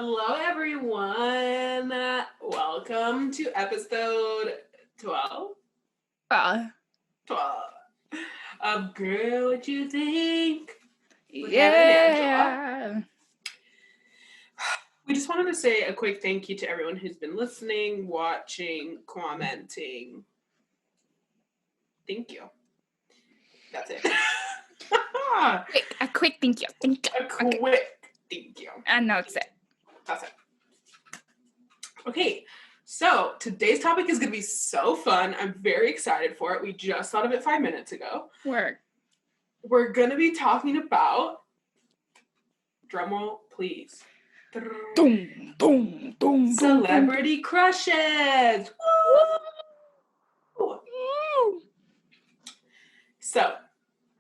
Hello, everyone. Welcome to episode 12. 12 of Girl, What You Think? With Hannah and Angela. We just wanted to say a quick thank you to everyone who's been listening, watching, commenting. Thank you. That's it. A quick thank you. A quick thank you. And that's it. That's it. Okay, so today's topic is going to be so fun. I'm very excited for it. We just thought of it 5 minutes ago. We're going to be talking about, drumroll please, Boom, boom, boom, celebrity boom. Crushes. Woo! So,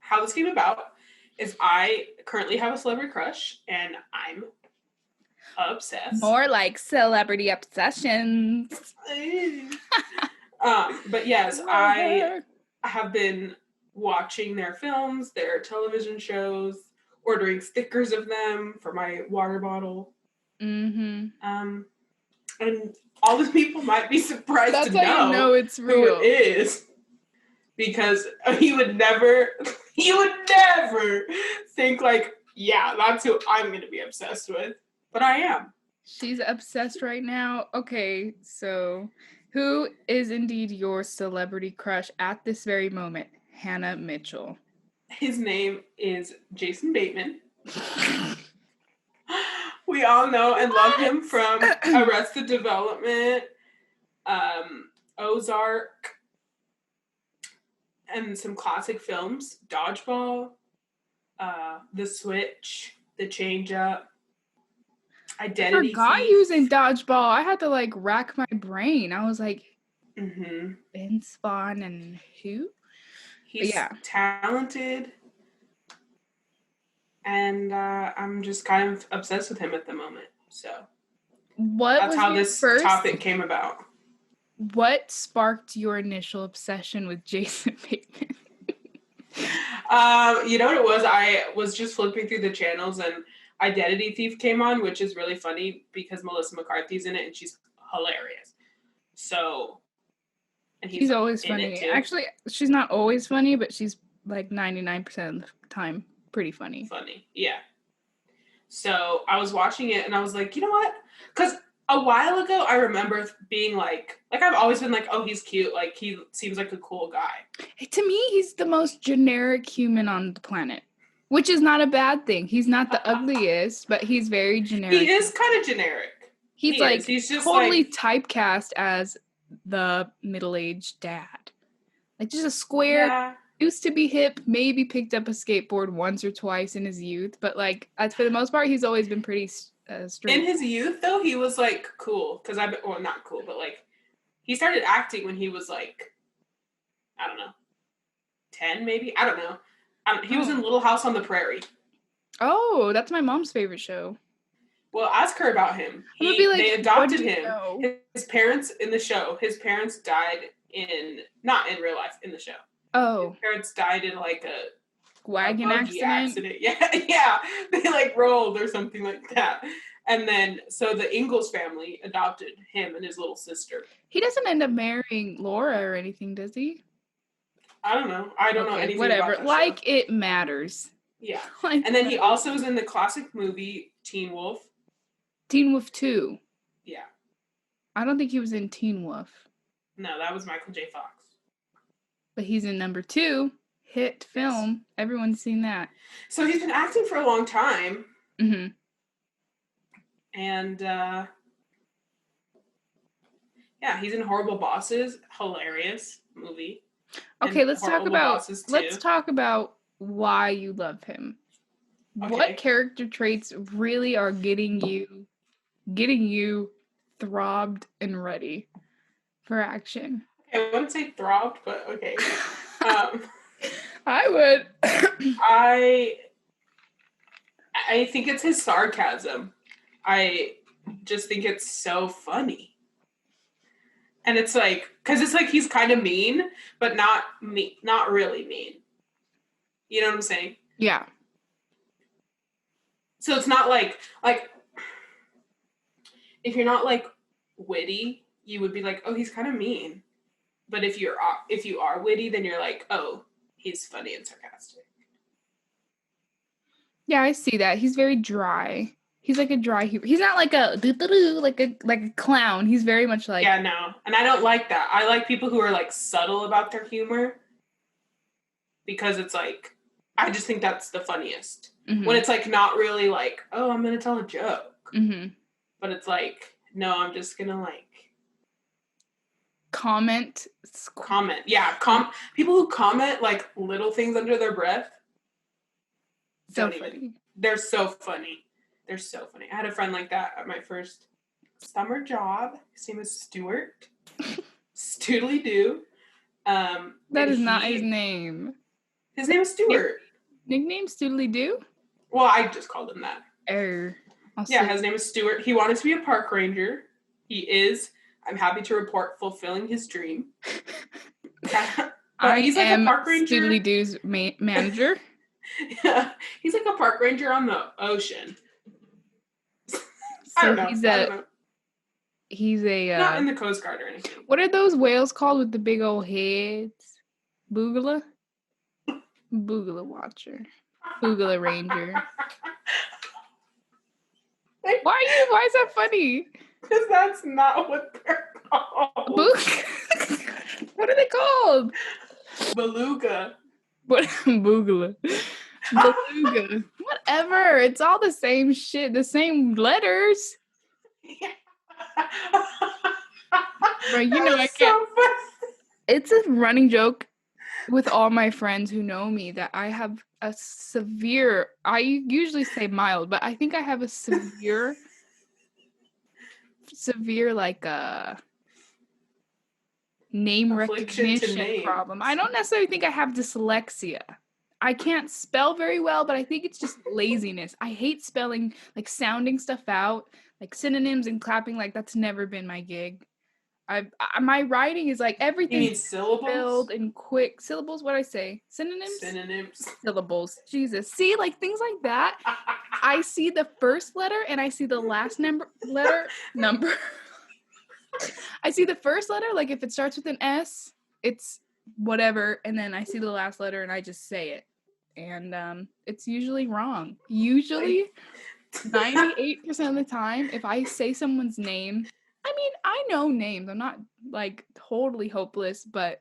how this came about is I currently have a celebrity crush, and I'm obsessed. More like celebrity obsessions. But yes, I have been watching their films, their television shows, ordering stickers of them for my water bottle. And all the people might be surprised That's to how you know it's real. Who it is. Because you would never think like, yeah, that's who I'm going to be obsessed with. But I am. She's obsessed right now. Okay, so who is indeed your celebrity crush at this very moment? Hannah Mitchell. His name is Jason Bateman. We all know and love him from Arrested Development, Ozark, and some classic films. Dodgeball, The Switch, The Change Up, Identity Thief. I forgot he was in Dodgeball. I had to rack my brain. I was like, Ben Spawn and who? He's talented. And I'm just kind of obsessed with him at the moment. So that's how this topic came about. What sparked your initial obsession with Jason Bateman? You know what it was? I was just flipping through the channels and Identity Thief came on, which is really funny because Melissa McCarthy's in it and she's hilarious. So, and she's always funny. Actually, she's not always funny, but she's 99% of the time pretty funny. Yeah. So I was watching it and I was like, you know what? Because a while ago, I remember being like I've always been like, oh, he's cute. Like, he seems like a cool guy. To me, he's the most generic human on the planet, which is not a bad thing. He's not the ugliest, but he's very generic. He is kind of generic. He's just totally typecast as the middle-aged dad. Like, just a square, used to be hip, maybe picked up a skateboard once or twice in his youth, but for the most part, he's always been pretty straight. In his youth, though, he was cool because not cool, but he started acting when he was I don't know, 10 maybe. I don't know. He was in Little House on the Prairie. Oh, that's my mom's favorite show. Well, ask her about him. They adopted him. His parents in the show. His parents died not in real life, in the show. Oh. His parents died in a wagon accident. Yeah. They rolled or something like that. And then, so the Ingalls family adopted him and his little sister. He doesn't end up marrying Laura or anything, does he? I don't know. I don't know anything whatever. About that show. It matters. Yeah. And then he also was in the classic movie Teen Wolf. Teen Wolf 2. Yeah. I don't think he was in Teen Wolf. No, that was Michael J. Fox. But he's in number 2. Hit film. Everyone's seen that. So he's been acting for a long time. Mm-hmm. And, he's in Horrible Bosses. Hilarious movie. Okay, let's talk about why you love him. Okay. What character traits really are getting you throbbed and ready for action? Okay, I wouldn't say throbbed, but okay. I would. I think it's his sarcasm. I just think it's so funny. And it's because it's he's kind of mean, but not really mean. You know what I'm saying? Yeah. So it's not like if you're not like witty, you would be like, oh, he's kind of mean. But if you are witty, then you're like, oh, he's funny and sarcastic. Yeah, I see that. He's very dry. He's like a dry humor. He's not like a like a clown. He's very much like, yeah, no. And I don't like that. I like people who are like subtle about their humor, because it's like, I just think that's the funniest. Mm-hmm. When it's like not really like, oh, I'm gonna tell a joke. Mm-hmm. But it's like, no, I'm just gonna like comment. Yeah, people who comment like little things under their breath. So funny. They're so funny. They're so funny. I had a friend like that at my first summer job. His name is Stuart. Stoodly doo. That is not his name. His name is Stuart. Nickname Stoodly Doo? Well, I just called him that. Yeah, his name is Stuart. He wanted to be a park ranger. He is. I'm happy to report fulfilling his dream. He's like a park ranger. Stoodly Doo's manager. Yeah, he's like a park ranger on the ocean. I don't know. He's not in the Coast Guard or anything. What are those whales called with the big old heads? Boogala? Boogala watcher. Boogala ranger. Why is that funny? Because that's not what they're called. What are they called? Beluga. What? Boogala. Beluga. Whatever. It's all the same shit. The same letters. Yeah. Bro, you know I can't. So it's a running joke with all my friends who know me that I have a severe, I usually say mild, but I think I have a severe like name recognition problem. I don't necessarily think I have dyslexia. I can't spell very well, but I think it's just laziness. I hate spelling, like sounding stuff out, like synonyms and clapping. Like that's never been my gig. My writing is like everything. You mean syllables? Spelled and quick syllables. What I say? Synonyms. Syllables. Jesus. See, like things like that. I see the first letter and I see the last number. I see the first letter. Like if it starts with an S, it's whatever, and then I see the last letter and I just say it, and it's usually wrong. Usually 98% of the time, if I say someone's name, I mean, I know names, I'm not like totally hopeless, but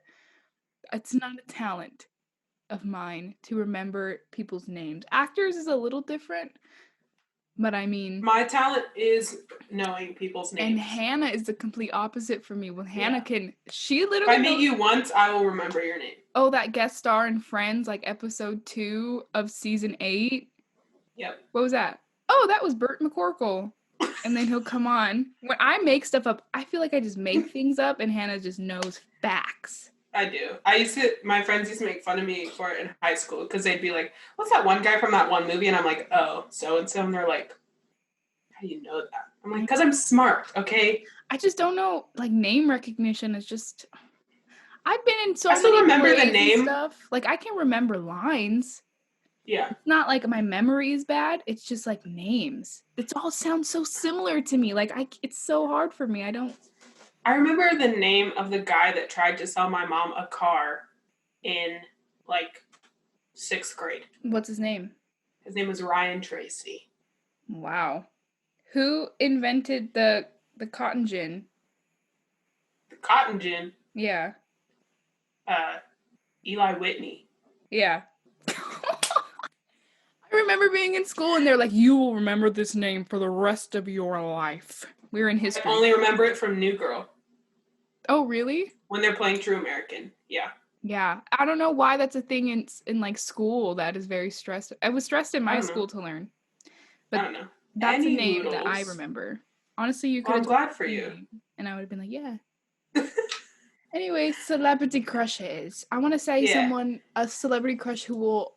it's not a talent of mine to remember people's names. Actors is a little different, but I mean, my talent is knowing people's names. And Hannah is the complete opposite for me. When Hannah she literally. If I meet you once, I will remember your name. Oh, that guest star in Friends, like episode 2 of season 8. Yep. What was that? Oh, that was Burt McCorkle. And then he'll come on. When I make stuff up, I feel like I just make things up, and Hannah just knows facts. I do. My friends used to make fun of me for it in high school because they'd be like, what's that one guy from that one movie? And I'm like, oh, so-and-so. And they're like, how do you know that? I'm like, because I'm smart, okay? I just don't know. Like, name recognition is just... I've been in so many still remember the name stuff. Like, I can remember lines. Yeah. It's not like my memory is bad. It's just like names. It all sounds so similar to me. Like, it's so hard for me. I remember the name of the guy that tried to sell my mom a car in, like, 6th grade. What's his name? His name was Ryan Tracy. Wow. Who invented the cotton gin? The cotton gin? Yeah. Eli Whitney. Yeah. I remember being in school and they're like, you will remember this name for the rest of your life. We were in history. I only remember it from New Girl. Oh, really? When they're playing True American. Yeah. Yeah. I don't know why that's a thing in like school that is very stressed. I was stressed in my school to learn. But I don't know. That's a name that I remember. Honestly, you could have. I'm glad for you. And I would have been like, yeah. Anyway, celebrity crushes. I want to say a celebrity crush who will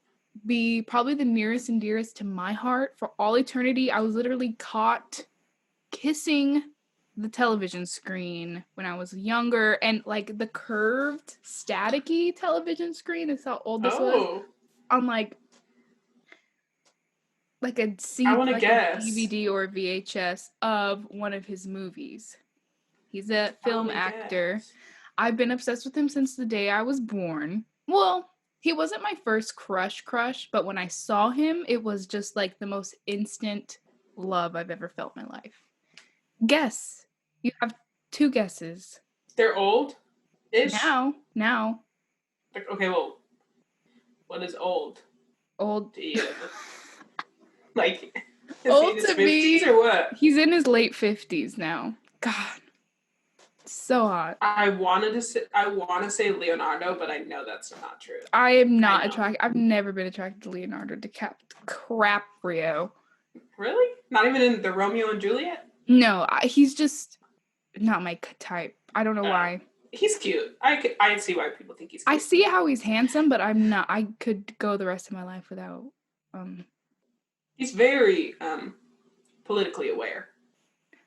be probably the nearest and dearest to my heart for all eternity. I was literally caught kissing the television screen when I was younger, and like the curved, staticky television screen is how old this was. On like like a CD, like a DVD or VHS of one of his movies. He's a film actor. I've been obsessed with him since the day I was born. Well, he wasn't my first crush, but when I saw him, it was just like the most instant love I've ever felt in my life. Guess. You have 2 guesses. They're old-ish? Now. Okay, well, what is old? Old. To you? Like, old is he in to his 50s or what? He's in his late 50s now. God. So hot. I want to say Leonardo, but I know that's not true. I am not attracted. I've never been attracted to Leonardo DiCaprio. Really? Not even in the Romeo and Juliet? No, he's just not my type. I don't know why. He's cute. I see why people think he's cute. I see how he's handsome, but I'm not. I could go the rest of my life without. He's very politically aware.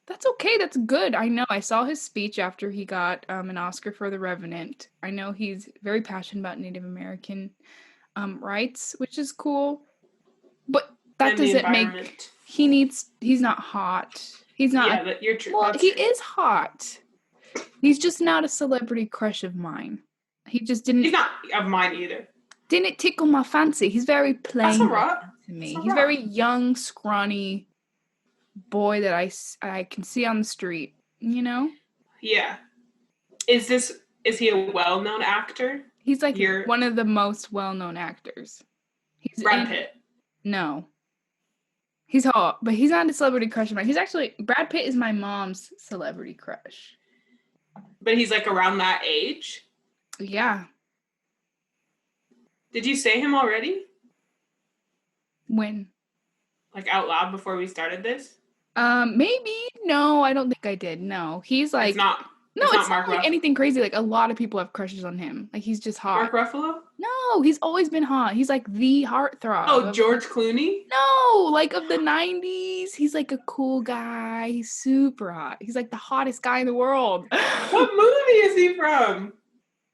That's okay. That's good. I know. I saw his speech after he got an Oscar for The Revenant. I know he's very passionate about Native American rights, which is cool. But that doesn't make... He's not hot. He's not... Yeah, you're true. Well, he is hot. He's just not a celebrity crush of mine. He just didn't... He's not of mine either. Didn't tickle my fancy. He's very plain. That's all right. To me. He's very young, scrawny boy that I can see on the street, you know? Yeah. Is he a well-known actor? He's like one of the most well-known actors. He's Brad Pitt. No. He's hot, but he's not a celebrity crush of mine. He's actually... Brad Pitt is my mom's celebrity crush. But he's like around that age? Yeah. Did you say him already? When? Like out loud before we started this? Maybe. No, I don't think I did. No. He's like... It's not like anything crazy. Like, a lot of people have crushes on him. Like, he's just hot. Mark Ruffalo? No, he's always been hot. He's like the heartthrob. Oh, George Clooney? No, like of the 90s. He's like a cool guy. He's super hot. He's like the hottest guy in the world. What movie is he from?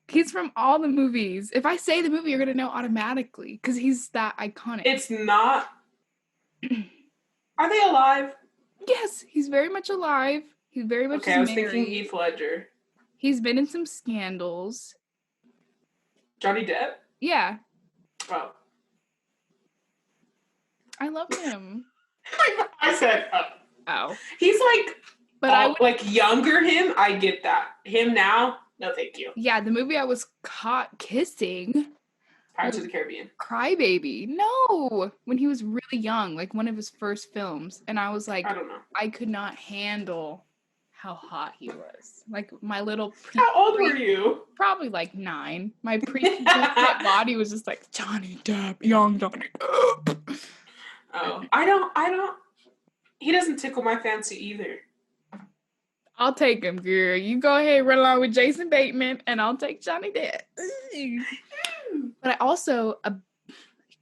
He's from all the movies. If I say the movie, you're going to know automatically because he's that iconic. It's not... Are they alive? Yes, he's very much alive. He's very much I was thinking Heath Ledger. He's been in some scandals. Johnny Depp? Yeah. Oh. I love him. I said, oh. He's like, but like younger him, I get that. Him now, no thank you. Yeah, the movie I was caught kissing. Pirates of the Caribbean. Crybaby. No. When he was really young, like one of his first films. And I was like, I don't know. I could not handle how hot he was. Like my little... How old were you? Probably like 9. My pre-pubescent body was just like, Johnny Depp, young Johnny Depp. Oh, I don't... He doesn't tickle my fancy either. I'll take him, girl. You go ahead, run along with Jason Bateman, and I'll take Johnny Depp. But I also...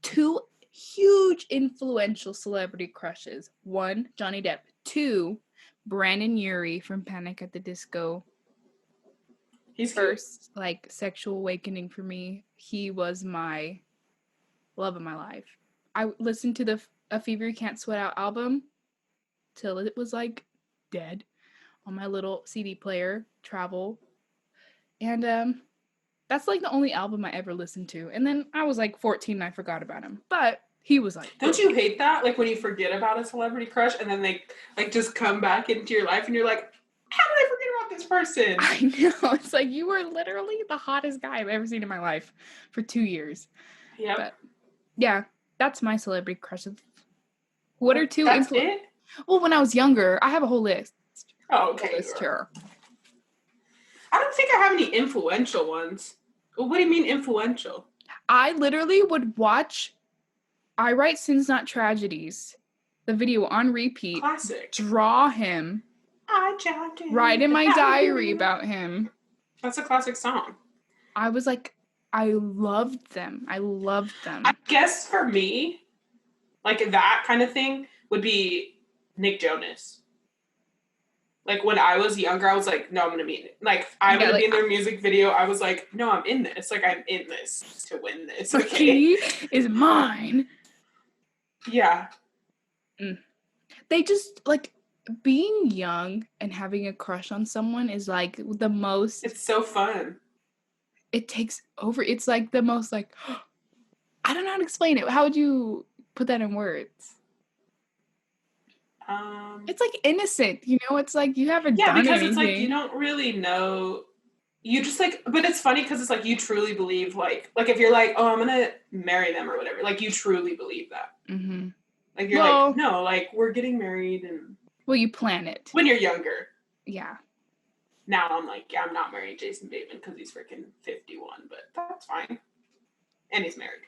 2 huge influential celebrity crushes. 1, Johnny Depp. 2, Brandon Urie from Panic at the Disco. He's first, like, sexual awakening for me. He was my love of my life. I listened to the A Fever You Can't Sweat Out album till it was, like, dead on my little CD player, travel. And, that's, like, the only album I ever listened to. And then I was, like, 14 and I forgot about him. But he was, like... Don't you hate that? Like, when you forget about a celebrity crush and then they, like, just come back into your life and you're like, how did I forget about this person? I know. It's like, you were literally the hottest guy I've ever seen in my life for 2 years. Yeah. But, yeah, that's my celebrity crushes. What are 2... That's it? Well, when I was younger, I have a whole list. Oh, okay. Sure. I don't think I have any influential ones. Well, what do you mean influential? I literally would watch I Write Sins Not Tragedies, the video on repeat. Classic. Draw him. Write in my diary about him. That's a classic song. I was like, I loved them. I guess for me, like that kind of thing would be Nick Jonas. Like, when I was younger, I was like, no, I'm going to be... Like, I'm going to be in their music video. I was like, no, I'm in this. Like, I'm in this to win this. Okay? He is mine. Yeah. They just, like, being young and having a crush on someone is, like, the most... It's so fun. It takes over. It's, like, the most, like... I don't know how to explain it. How would you put that in words? It's, like, innocent, you know? It's, like, you haven't done anything. Yeah, because it's, like, you don't really know... You just, like... But it's funny because it's, like, you truly believe, like, if you're, like, oh, I'm gonna marry them or whatever, like, you truly believe that. Mm-hmm. Like, you're like, no, like, we're getting married and... Well, you plan it. When you're younger. Yeah. Now I'm like, yeah, I'm not marrying Jason Bateman because he's freaking 51, but that's fine. And he's married.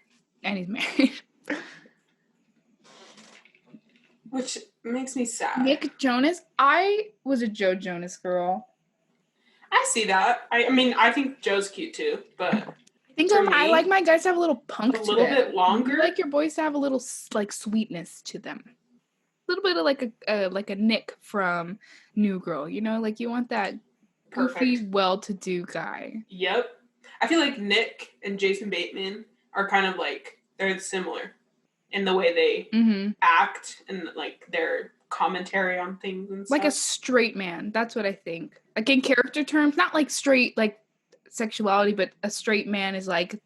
Which makes me sad. Nick Jonas? I was a Joe Jonas girl. I see that. I mean, I think Joe's cute too, but... I like my guys to have a little punk to them. A little bit longer? You like your boys to have a little, like, sweetness to them. A little bit of, like a Nick from New Girl, you know? Like, you want that goofy, well-to-do guy. Yep. I feel like Nick and Jason Bateman are kind of, like, they're similar in the way they act and, like, their commentary on things and stuff. Like a straight man. That's what I think. Like, in character terms, not, like, straight, like, sexuality, but a straight man is, like,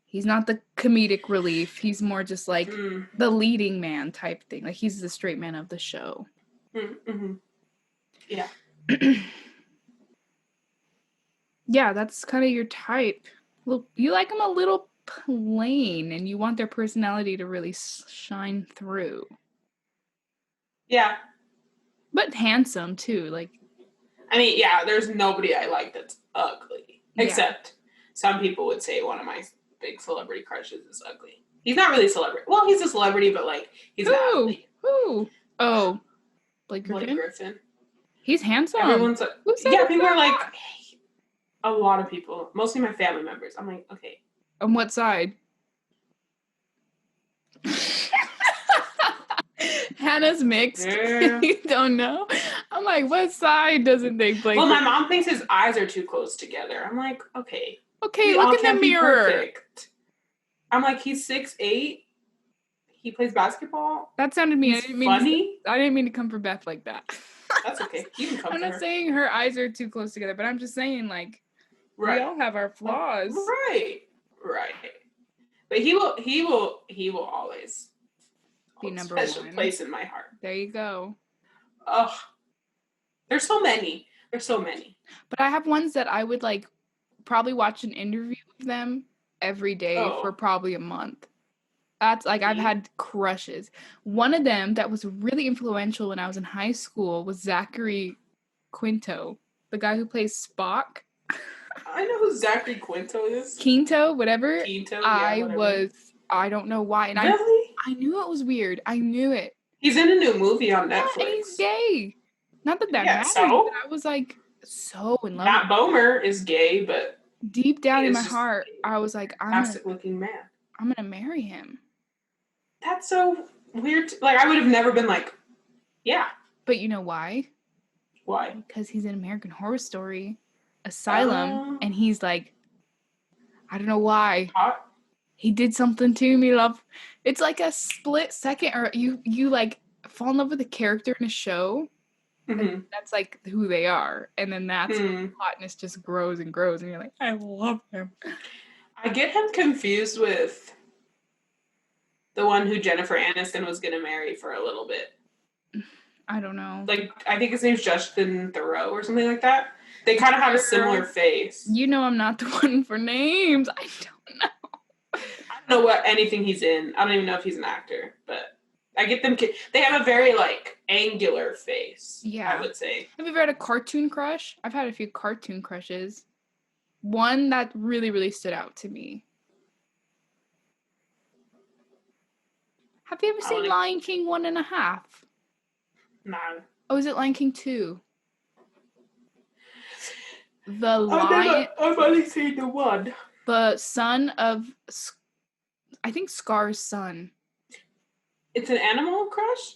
he's not the comedic relief. He's more just, like, the leading man type thing. Like, he's the straight man of the show. Mm-hmm. Yeah. Yeah, that's kind of your type. Well, you like them a little plain, and you want their personality to really shine through. Yeah. But handsome, too. Like, I mean, yeah, there's nobody I like that's ugly. Yeah. Except some people would say one of my big celebrity crushes is ugly. He's not really a celebrity. Well, he's a celebrity, but, like, he's not ugly. Who? Oh, Blake Griffin? He's handsome. Everyone's like... Yeah, people are like... Hey, a lot of people. Mostly my family members. I'm like, okay. On what side? Hannah's mixed. Yeah. You don't know? I'm like, what side doesn't think Blake? Well, my mom thinks his eyes are too close together. I'm like, okay. Okay, look in the mirror. Perfect. I'm like, he's 6'8". He plays basketball. That sounded mean. He's funny. I didn't mean to come for Beth like that. That's okay. You can come I'm not saying her eyes are too close together, but I'm just saying, like, we all have our flaws. Right. But he will always be number special one. Place in my heart. There you go. Oh, there's so many. But I have ones that I would, like, probably watch an interview of them every day for probably a month. That's, like, I've had crushes. One of them that was really influential when I was in high school was Zachary Quinto, the guy who plays Spock. I know who Zachary Quinto is. Quinto, whatever. Quinto, yeah, I don't know why. And really? I knew it was weird. I knew it. He's in a new movie on Netflix. Yeah, and he's gay. Not that matters, but I was, like, so in love. Matt Bomer is gay, but... Deep down in my heart, I was like, fantastic-looking man. I'm going to marry him. That's so weird. Like, I would have never been like, yeah. But you know why? Why? Because he's in American Horror Story Asylum, and he's like, I don't know why. Hot? He did something to me, love. It's like a split second, or you like fall in love with a character in a show. Mm-hmm. That's like who they are, and then that's when hotness just grows and grows, and you're like, I love him. I get him confused with the one who Jennifer Aniston was going to marry for a little bit. I don't know. Like, I think his name's Justin Theroux or something like that. They kind of have a similar face. You know I'm not the one for names. I don't know. I don't know anything he's in. I don't even know if he's an actor, but I get them. They have a very, like, angular face, I would say. Have you ever had a cartoon crush? I've had a few cartoon crushes. One that really, really stood out to me. Have you ever seen Lion King 1.5? No. Oh, is it Lion King 2? The lion... I've only seen the one. The son of... I think Scar's son. It's an animal crush?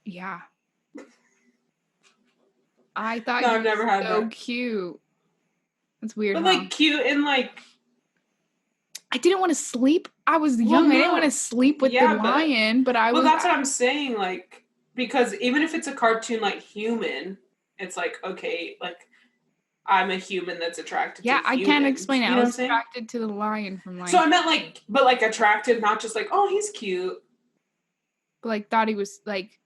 Yeah. I thought I've never had so that. Cute. It's weird, But, like, cute and, like... I didn't want to sleep. I was young. No. I didn't want to sleep with the lion, but I was... Well, that's what I'm saying, like, because even if it's a cartoon, like, human, it's like, okay, like, I'm a human that's attracted to humans. Yeah, I can't explain it. You know I was attracted to the lion from, like... So I meant, like, but, like, attracted, not just, like, oh, he's cute. But, like, thought he was, like,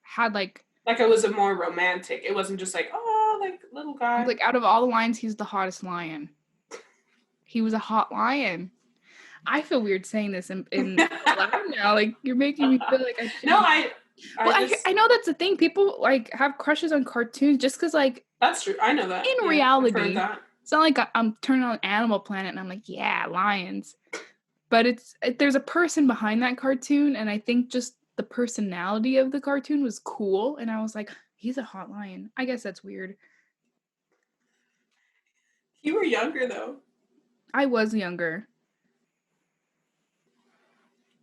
had, like... Like, it was a more romantic. It wasn't just, like, oh, like, little guy. Like, out of all the lions, he's the hottest lion. He was a hot lion. I feel weird saying this in now. Like, you're making me feel like I should. No, I know that's the thing. People, like, have crushes on cartoons just because, like... That's true. I know that. In reality, I've heard that. It's not like I'm turning on Animal Planet and I'm like, yeah, lions. But there's a person behind that cartoon, and I think just the personality of the cartoon was cool, and I was like, he's a hot lion. I guess that's weird. You were younger, though. I was younger.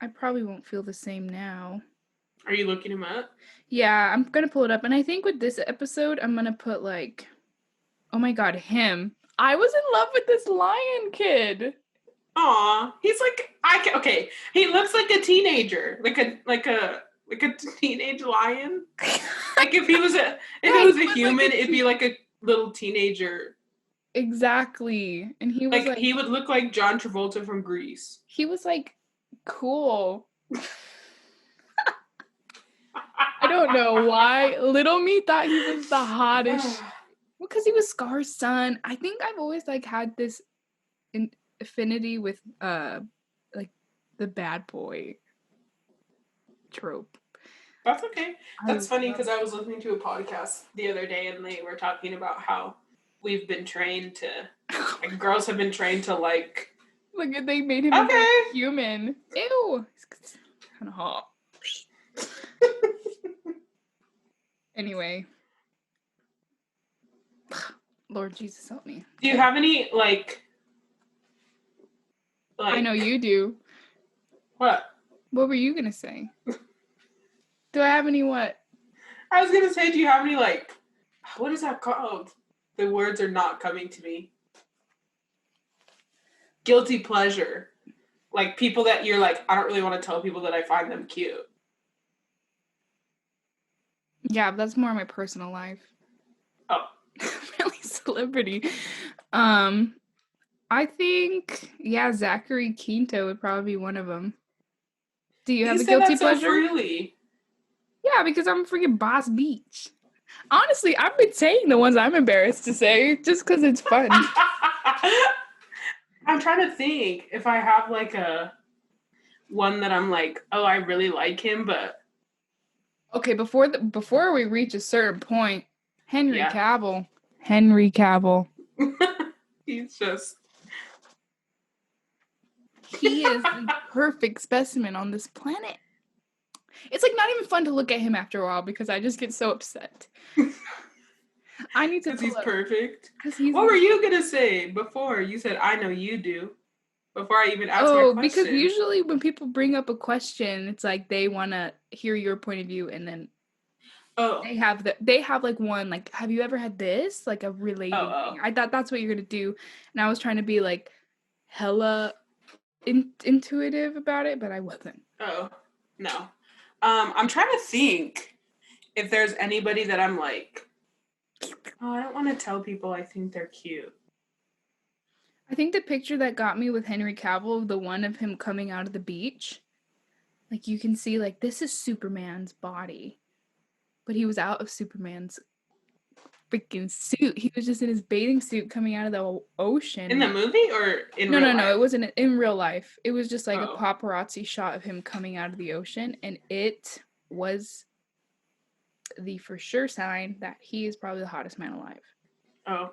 I probably won't feel the same now. Are you looking him up? Yeah, I'm gonna pull it up. And I think with this episode, I'm gonna put, like, oh my god, him. I was in love with this lion kid. Aw, he's like, okay, he looks like a teenager, like a teenage lion. Like if it was a human, like it'd be like a little teenager. Exactly. And he was like he would look like John Travolta from Grease. He was like cool. I don't know why. Little me thought he was the hottest. Well, because he was Scar's son. I think I've always like had this affinity with like the bad boy trope. That's okay. That's funny because I was listening to a podcast the other day and they were talking about how we've been trained to, like, girls have been trained to like. Look, they made him a human. Ew, it's kind of hot. Anyway, Lord Jesus help me. Do you have any like? I know you do. What? What were you gonna say? Do I have any what? I was gonna say, do you have any like? What is that called? The words are not coming to me. Guilty pleasure. Like people that you're like, I don't really want to tell people that I find them cute. Yeah, but that's more my personal life. Oh. Really celebrity. I think, Zachary Quinto would probably be one of them. Do you have a guilty pleasure? So freely. Yeah, because I'm freaking Boss Beach. Honestly, I've been saying the ones I'm embarrassed to say just because it's fun. I'm trying to think if I have like a one that I'm like, oh, I really like him, but okay, before we reach a certain point, Henry Cavill. Henry Cavill. He's just... He is the perfect specimen on this planet. It's like not even fun to look at him after a while because I just get so upset. I need to. Because he's perfect. What were you gonna say before? You said, "I know you do." Before I even asked my question. Because usually when people bring up a question, it's like they want to hear your point of view, and then they have like one like, have you ever had this, like a related thing? I thought that's what you're gonna do, and I was trying to be like hella intuitive about it, but I wasn't. Oh no. I'm trying to think if there's anybody that I'm like, oh, I don't want to tell people I think they're cute. I think the picture that got me with Henry Cavill, the one of him coming out of the beach, like you can see, like this is Superman's body, but he was out of Superman's freaking suit. He was just in his bathing suit coming out of the ocean. In the movie or in real life? No, it wasn't in real life. It was just like a paparazzi shot of him coming out of the ocean, and it was the for sure sign that he is probably the hottest man alive. Oh,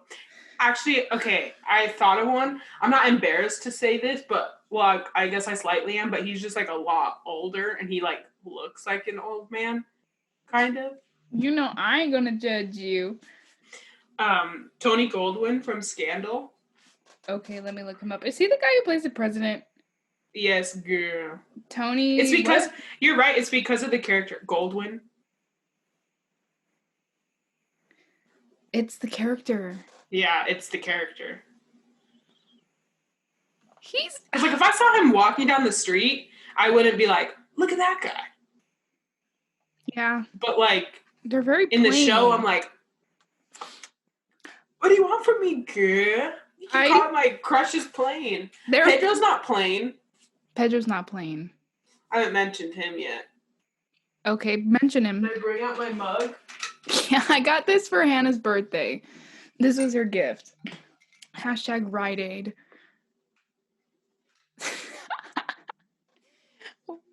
actually, okay, I thought of one. I'm not embarrassed to say this, but, well, I guess I slightly am, but he's just like a lot older, and he like looks like an old man, kind of. You know, I ain't gonna judge you. Tony Goldwyn from Scandal. Okay, let me look him up. Is he the guy who plays the president? Yes, girl. Tony. It's because you're right. It's because of the character Goldwyn. It's the character. Yeah, it's the character. Because, like, if I saw him walking down the street, I wouldn't be like, look at that guy. Yeah. But, like, they're very in the show, I'm like, what do you want from me, girl? You can call my crush's plain. Pedro's not plain. Pedro's not plain. I haven't mentioned him yet. Okay, mention him. Can I bring out my mug? Yeah, I got this for Hannah's birthday. This was her gift. # Rite Aid.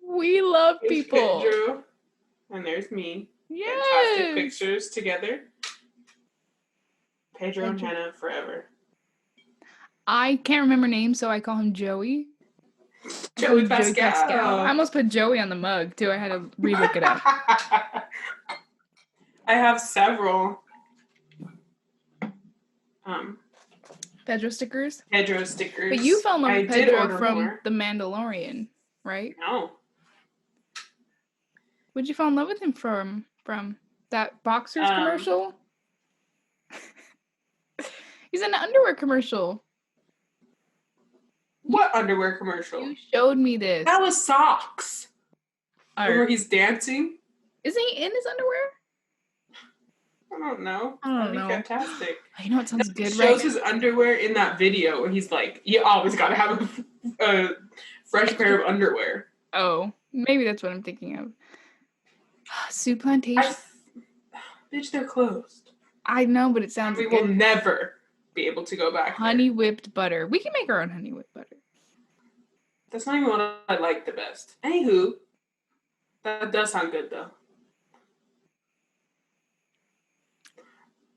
We love people. Pedro. And there's me. Yes. Fantastic pictures together. Pedro and Hannah forever. I can't remember names, so I call him Joey. Joey Pascal. I almost put Joey on the mug, too. I had to relook it up. I have several. Pedro stickers? Pedro stickers. But you fell in love with Pedro from The Mandalorian, right? No. What'd you fall in love with him from? From that Boxers commercial? He's in an underwear commercial. What underwear commercial? You showed me this. That was Socks. Where he's dancing. Isn't he in his underwear? I don't know. That'd be fantastic. I know it sounds good, right? He shows his underwear in that video where he's like, you always got to have a fresh pair of underwear. Oh, maybe that's what I'm thinking of. Soup Plantation. Bitch, they're closed. I know, but it sounds good. We will never be able to go back Honey whipped butter. We can make our own honey whipped butter. That's not even what I like the best. Anywho, that does sound good, though.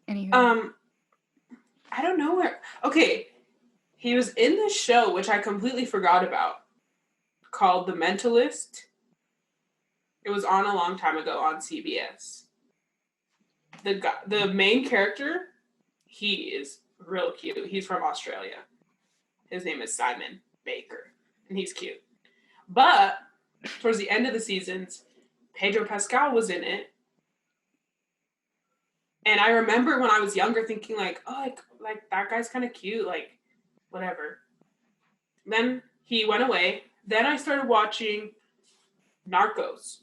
Anywho. I don't know where. Okay, he was in this show, which I completely forgot about, called The Mentalist. It was on a long time ago on CBS. The main character, he is real cute. He's from Australia. His name is Simon Baker, and he's cute. But towards the end of the seasons, Pedro Pascal was in it. And I remember when I was younger thinking like, oh, like that guy's kind of cute, like whatever. Then he went away. Then I started watching Narcos.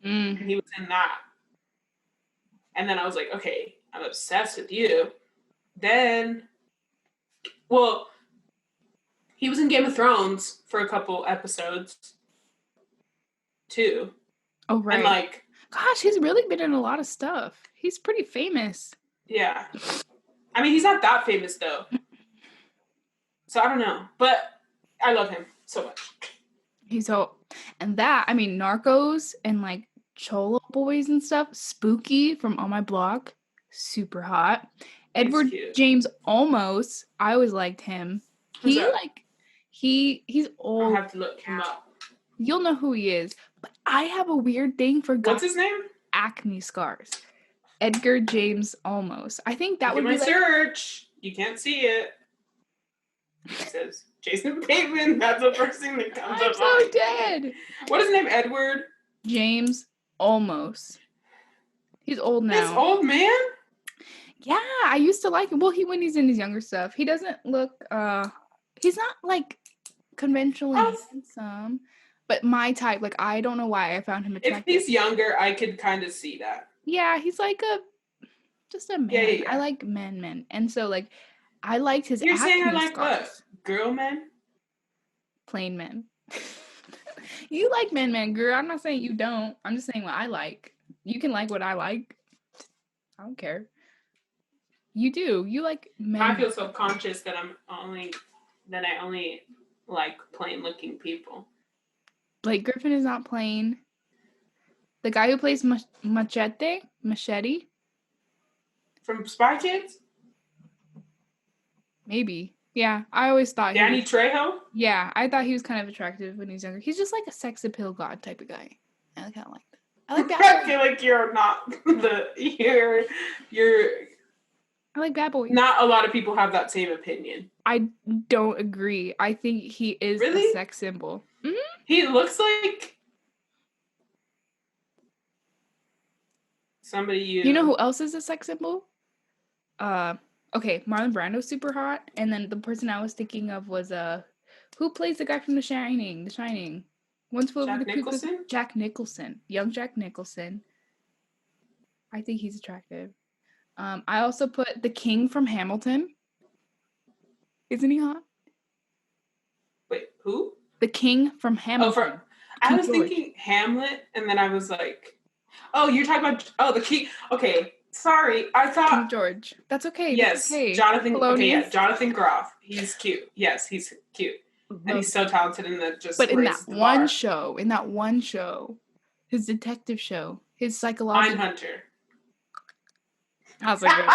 And he was in that. And then I was like, okay, I'm obsessed with you. Then, well, he was in Game of Thrones for a couple episodes, too. Oh, right. And like, gosh, he's really been in a lot of stuff. He's pretty famous. Yeah. I mean, he's not that famous, though. So I don't know. But I love him so much. And that, I mean, Narcos and like Cholo Boys and stuff, Spooky from On My Block, super hot. Edward James Olmos, I always liked him. He's old. I'll have to look him up. You'll know who he is. But I have a weird thing for guys. What's his name? Acne scars. Edgar James Olmos. I think that would be my search. You can't see it. It says Jason Bateman. That's the first thing that comes up. I'm so dead. What is his name? Edward James Olmos. He's old now. This old man? Yeah, I used to like him. Well, when he's in his younger stuff, he doesn't look. He's not like conventionally handsome, but my type. Like, I don't know why I found him attractive. If he's younger, I could kind of see that. Yeah, he's like just a man. Yeah. I like men, and so like I liked his. You're saying I like scars. what? Girl men? Plain men. You like men, girl. I'm not saying you don't. I'm just saying what I like. You can like what I like. I don't care. You do. You like men. I feel self-conscious that I only like plain-looking people. Blake Griffin is not plain. The guy who plays Machete. From Spy Kids? Maybe. Yeah, I always thought Danny Trejo? Yeah, I thought he was kind of attractive when he was younger. He's just like a sex appeal god type of guy. I kind of like that. I like that. I feel like you're not you're I like bad boy. Not a lot of people have that same opinion. I don't agree. I think he is a sex symbol. Mm-hmm. He looks like somebody You know who else is a sex symbol? Okay, Marlon Brando's super hot, and then the person I was thinking of was Who plays the guy from The Shining? The Shining. Once Flew Over the Cuckoo's Jack Nicholson. Young Jack Nicholson. I think he's attractive. I also put the King from Hamilton. Isn't he hot? Wait, who? The King from Hamilton. I was thinking Hamlet, and then I was like, oh, you're talking about the King. Okay, sorry, I thought King George. That's okay. Yes, that's okay. Jonathan. Okay, yeah, Jonathan Groff. He's cute. Yes, he's cute, and he's so talented in that. Just but in that one show, his detective show, his psychological. Mindhunter. How's it good?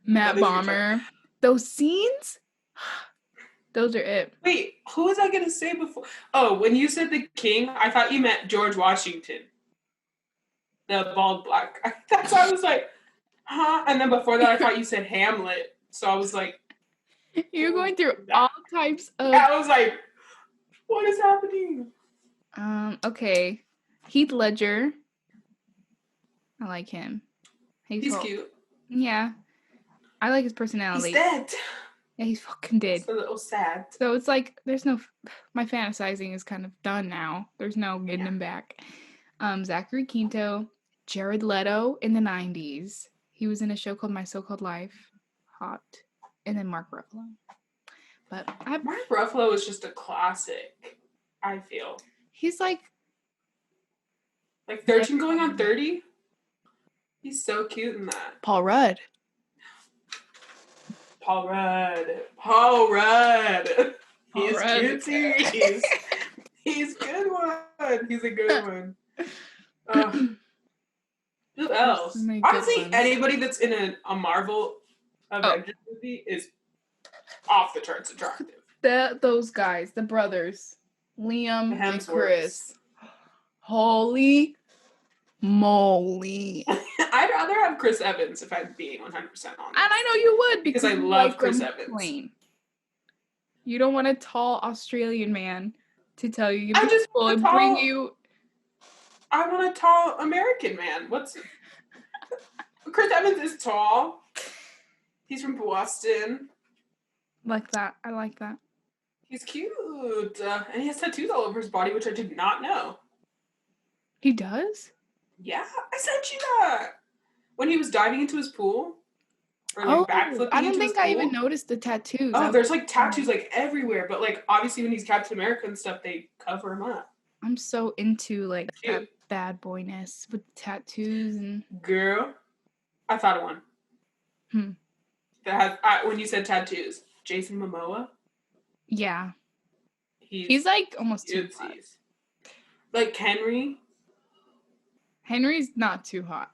Matt Bomber. Those scenes. Those are it. Wait, who was I going to say before? Oh, when you said the King, I thought you meant George Washington. The bald black guy. That's why I was like, huh? And then before that, I thought you said Hamlet. So I was like... You're going through all types of... I was like, what is happening? Okay. Heath Ledger. I like him. He's cute. Yeah. I like his personality. He's dead. Yeah, he's fucking dead. It's a little sad. So it's like, there's no... My fantasizing is kind of done now. There's no getting him back. Zachary Quinto, Jared Leto in the 90s. He was in a show called My So-Called Life. Hot. And then Mark Ruffalo. But Mark Ruffalo is just a classic, I feel. He's like 13 going on 30. He's so cute in that. Paul Rudd. He's cute. He's good one. He's a good one. Who else? Honestly, anybody that's in a Marvel Avengers movie is off the charts attractive. Those guys, the brothers, Liam and Chris. Holy moly. I'd rather have Chris Evans if I'm being 100% honest. And I know you would because I love Chris Evans. Plain. You don't want a tall Australian man to tell you bring you. I want a tall American man. Chris Evans is tall. He's from Boston. Like that. I like that. He's cute. And he has tattoos all over his body, which I did not know. He does? Yeah, I sent you that. When he was diving into his pool. Or backflipping I don't think I even noticed the tattoos. Oh, there's tattoos everywhere, but obviously when he's Captain America and stuff, they cover him up. I'm so into that bad boyness with tattoos and... Girl, I thought of one. That has, when you said tattoos, Jason Momoa. Yeah. He's almost too hot. Henry. Henry's not too hot.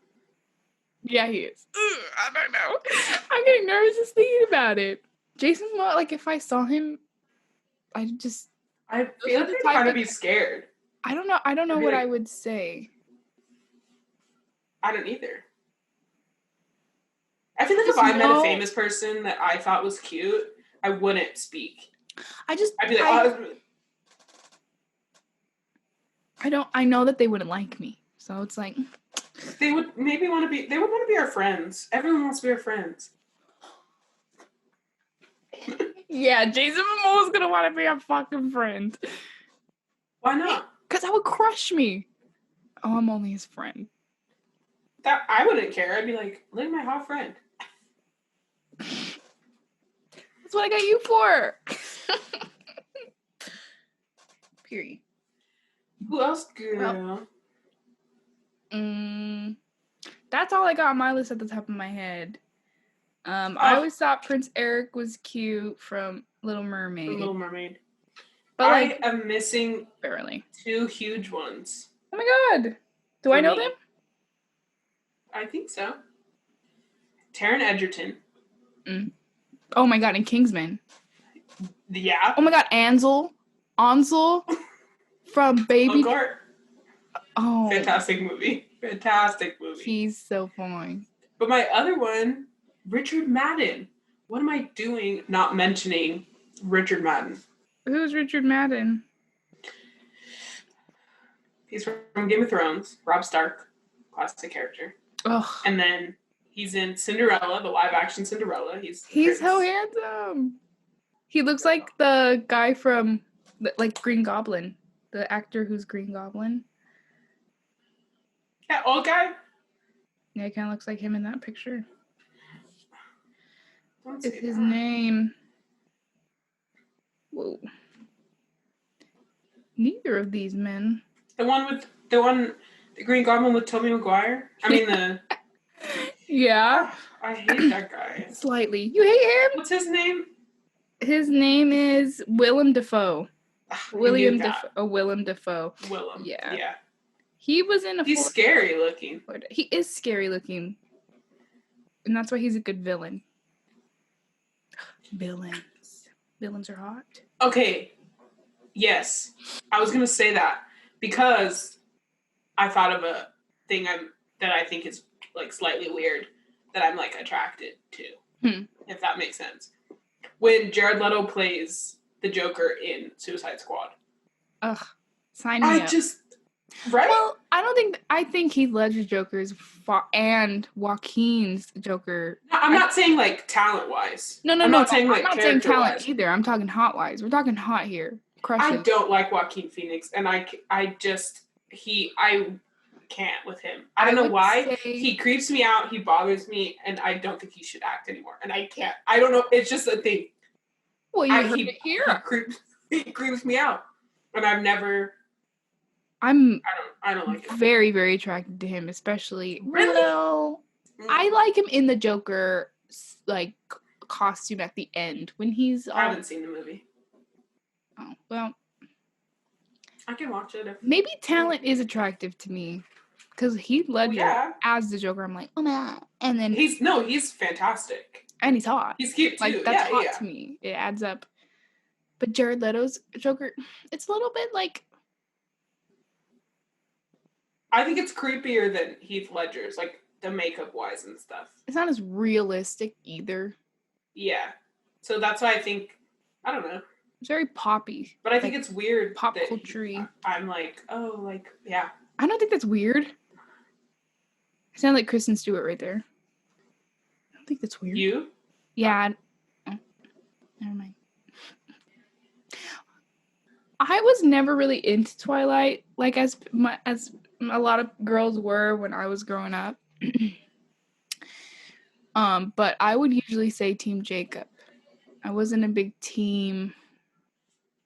Yeah, he is. Ugh, I don't know. I'm getting nervous just thinking about it. Jason Momoa, if I saw him, I feel like I'd kind of be scared. I don't know. I don't know what I would say. I don't either. I feel like if I met a famous person that I thought was cute, I wouldn't speak. I'd be like, I know that they wouldn't like me. So it's like... They would want to be our friends. Everyone wants to be our friends. Yeah, Jason Momoa's gonna want to be our fucking friend. Why not? Because that would crush me. Oh, I'm only his friend. That I wouldn't care. I'd be like, look at my hot friend. That's what I got you for. Period. Who else, girl? That's all I got on my list at the top of my head. I always thought Prince Eric was cute from Little Mermaid. But I am missing barely 2 huge ones. Oh my god. Do I know them? I think so. Taron Egerton. Oh my god, and Kingsman. Yeah. Oh my god, Ansel from Baby. Oh. Fantastic movie. He's so fun. But my other one, Richard Madden. What am I doing not mentioning Richard Madden? Who's Richard Madden? He's from Game of Thrones. Robb Stark. Classic character. Ugh. And then he's in Cinderella, the live-action Cinderella. He's so handsome. He looks like the guy from, like, Green Goblin. The actor who's Green Goblin. That old guy? Yeah, it kind of looks like him in that picture. What's his name? Whoa. Neither of these men. The Green Goblin with Tobey Maguire? I mean the... Yeah. I hate that guy. Slightly. You hate him? What's his name? His name is Willem Dafoe. Willem Dafoe. Willem. Yeah. He was in a... He's scary looking. He is scary looking. And that's why he's a good villain. Villains. Villains are hot. Okay. Yes. I was going to say that because I thought of a thing that I think is like slightly weird that I'm like attracted to. If that makes sense. When Jared Leto plays the Joker in Suicide Squad. Ugh. Sign me up. Right? Well, I think Heath Ledger's Joker is and Joaquin's Joker. No, I'm not saying like talent-wise. No. I'm not saying talent either. I'm talking hot-wise. We're talking hot here. Crushes. I don't like Joaquin Phoenix, and I can't with him. I don't know why. He creeps me out. He bothers me, and I don't think he should act anymore. And I can't. I don't know. It's just a thing. Well, you heard it here. He creeps me out, and I've never. I don't like him. Very, very attracted to him, especially. Really? Well, I like him in the Joker like costume at the end when he's. I haven't seen the movie. Oh well. I can watch it. Maybe talent is attractive to me, because Heath Ledger as the Joker, I'm like, oh man, and then he's fantastic, and he's hot. He's cute too. Like that's hot to me. It adds up. But Jared Leto's Joker, it's a little bit like. I think it's creepier than Heath Ledger's, like the makeup wise and stuff. It's not as realistic either. Yeah, so that's why I think I don't know. It's very poppy. But I think it's weird. Pop culture-y. I'm like, oh, like, yeah. I don't think that's weird. I sound like Kristen Stewart right there. I don't think that's weird. You? Yeah. Oh, never mind. I was never really into Twilight, like as a lot of girls were when I was growing up. But I would usually say Team Jacob. I wasn't a big Team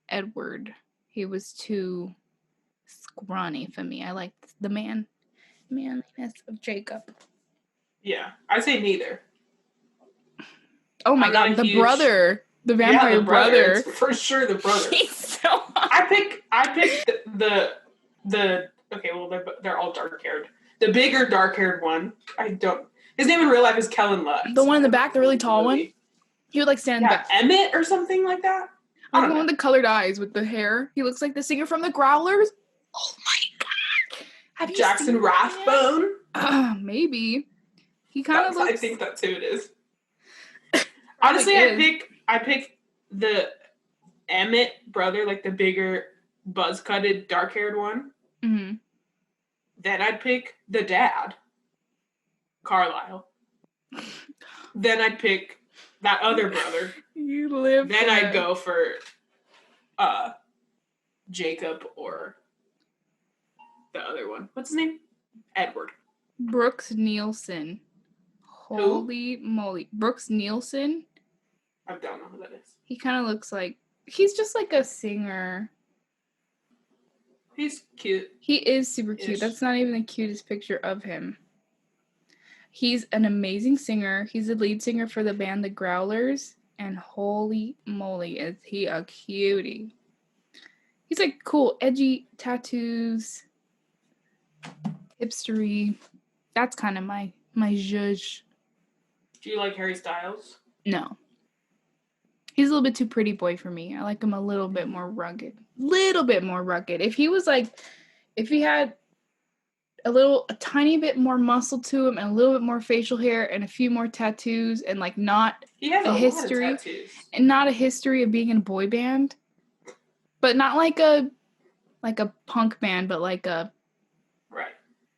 Edward. He was too scrawny for me. I liked the manliness of Jacob. Yeah, I say neither. Oh my god, the brother, the vampire brother. It's for sure the brother. He's so hot. I picked the okay, well they're all dark haired. The bigger dark haired one. His name in real life is Kellen Lutz. The one in the back, the really tall one. He would like stand back. Emmett or something like that. The one with the colored eyes with the hair. He looks like the singer from the Growlers. Oh my god! Have you Jackson seen Rathbone? Maybe. He kind of looks. I think that's who it is. Honestly, I pick the Emmett brother, like the bigger, buzz-cutted, dark-haired one. Mm-hmm. Then I'd pick the dad, Carlisle. Then I'd pick that other brother. You live. Then I'd go for Jacob or the other one. What's his name? Edward. Brooks Nielsen. Holy moly. Brooks Nielsen? I don't know who that is. He kind of looks like... He's just like a singer. He's cute. He is super cute. That's not even the cutest picture of him. He's an amazing singer. He's the lead singer for the band The Growlers. And holy moly, is he a cutie. He's like cool, edgy tattoos. Hipstery. That's kind of my zhuzh. Do you like Harry Styles? No. He's a little bit too pretty boy for me. I like him a little bit more rugged. If he had a tiny bit more muscle to him and a little bit more facial hair and a few more tattoos and like not a history and not a history of being in a boy band, but not like a punk band, but like a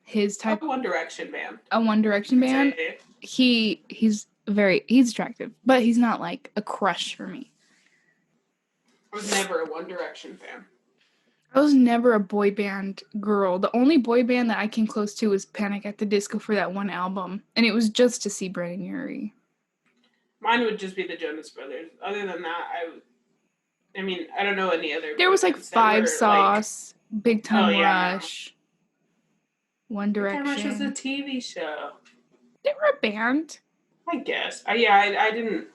his type of One Direction band. A One Direction band. He's attractive, but he's not like a crush for me. I was never a One Direction fan. I was never a boy band girl. The only boy band that I came close to was Panic at the Disco for that one album. And it was just to see Brandon Urie. Mine would just be the Jonas Brothers. Other than that, I mean, I don't know any other. There was like Five Sauce, like, Big Time Rush, no. One Direction. Big Time Rush was a TV show. They were a band. I guess. I didn't.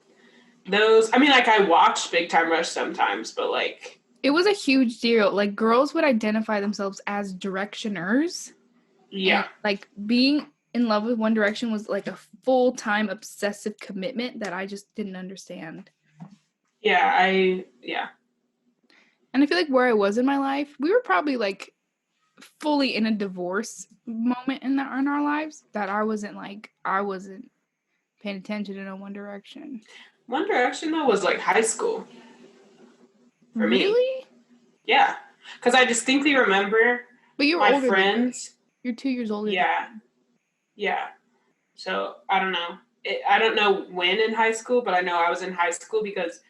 Those. I mean, like I watched Big Time Rush sometimes, but like. It was a huge deal. Like girls would identify themselves as Directioners. Yeah. And, like being in love with One Direction was like a full-time obsessive commitment that I just didn't understand. Yeah, And I feel like where I was in my life, we were probably like fully in a divorce moment in our lives that I wasn't paying attention to no One Direction. One Direction though was like high school. For really? Me. Yeah, because I distinctly remember. But you were my older friends. You're 2 years older. Yeah. So I don't know. I don't know when in high school, but I know I was in high school because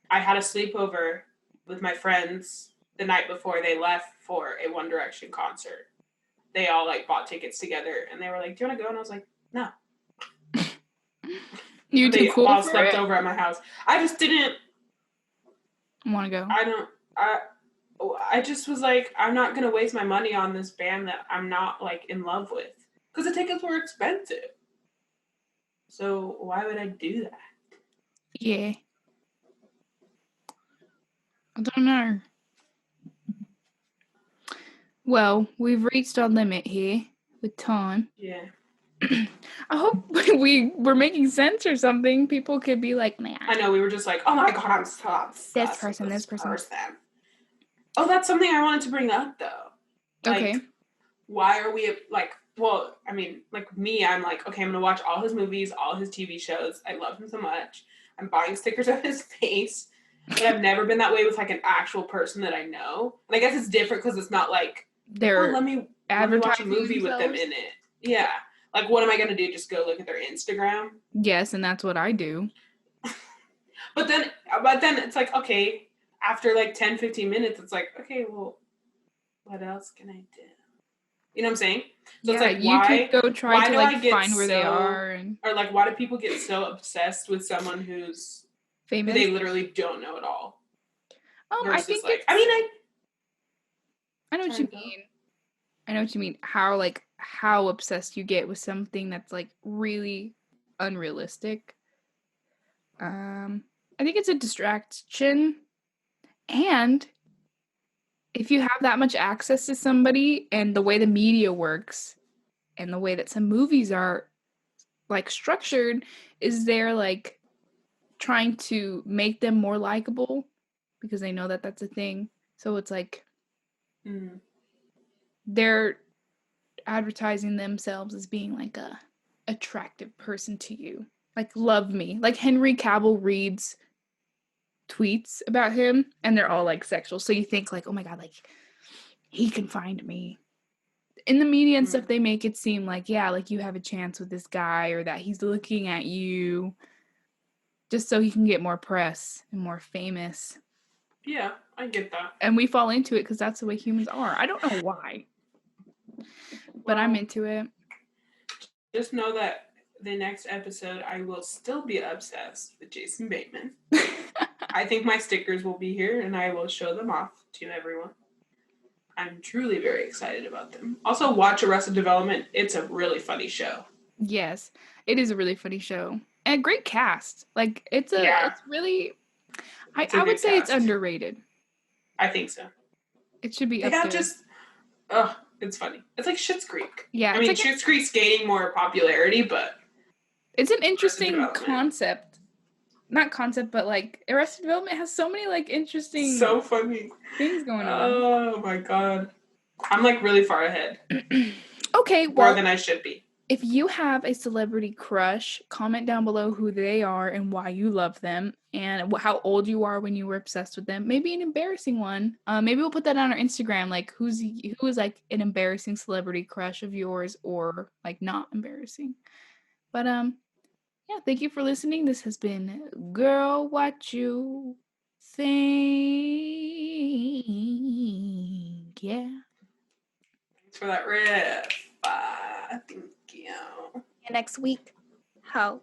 I had a sleepover with my friends the night before they left for a One Direction concert. They all like bought tickets together, and they were like, "Do you want to go?" And I was like, "No." You too cool all for slept it? over at my house. I just didn't want to go. I just was like, I'm not gonna waste my money on this band that I'm not like in love with because the tickets were expensive. So why would I do that? Yeah. I don't know. Well, we've reached our limit here with time. Yeah. I hope we were making sense or something. People could be like, man. I know, we were just like, oh my God, I'm so obsessed this person. Oh, that's something I wanted to bring up, though. Like, okay. Why are we, like, well, I mean, like, me, I'm like, okay, I'm going to watch all his movies, all his TV shows. I love him so much. I'm buying stickers of his face. But I've never been that way with, like, an actual person that I know. And I guess it's different because it's not like, let me watch a movie with them in it. Yeah. Like, what am I going to do? Just go look at their Instagram? Yes, and that's what I do. But then it's like, okay, after like 10, 15 minutes, it's like, okay, well, what else can I do? You know what I'm saying? So it's like, you could go try to like find where they are. Or like, why do people get so obsessed with someone who's famous? Who they literally don't know at all? I think like, I know what you mean. I know what you mean. How obsessed you get with something that's like really unrealistic. I think it's a distraction. And if you have that much access to somebody and the way the media works and the way that some movies are like structured is they're like trying to make them more likable because they know that that's a thing. So it's like they're advertising themselves as being like a attractive person to you. Like, love me. Like Henry Cavill reads tweets about him and they're all like sexual. So you think like, oh my God, like he can find me. In the media and stuff, they make it seem like, yeah, like you have a chance with this guy or that he's looking at you just so he can get more press and more famous. Yeah, I get that. And we fall into it because that's the way humans are. I don't know why. But I'm into it. Just know that the next episode, I will still be obsessed with Jason Bateman. I think my stickers will be here and I will show them off to everyone. I'm truly very excited about them. Also, watch Arrested Development. It's a really funny show. Yes, it is a really funny show. And a great cast. Like, it's really... I would say it's underrated. I think so. It should be up there. It's funny. It's like Schitt's Creek. Yeah. I mean, like Schitt's Creek's gaining more popularity, but... It's an interesting concept. Not concept, but like Arrested Development has so many like interesting... So funny. ...things going on. Oh my God. I'm like really far ahead. Okay, well... More than I should be. If you have a celebrity crush, comment down below who they are and why you love them and how old you are when you were obsessed with them. Maybe an embarrassing one. Maybe we'll put that on our Instagram. Like who is like an embarrassing celebrity crush of yours or like not embarrassing. But yeah, thank you for listening. This has been Girl Whatchu. think. Yeah. Thanks for that riff. Thank you. Next week. How?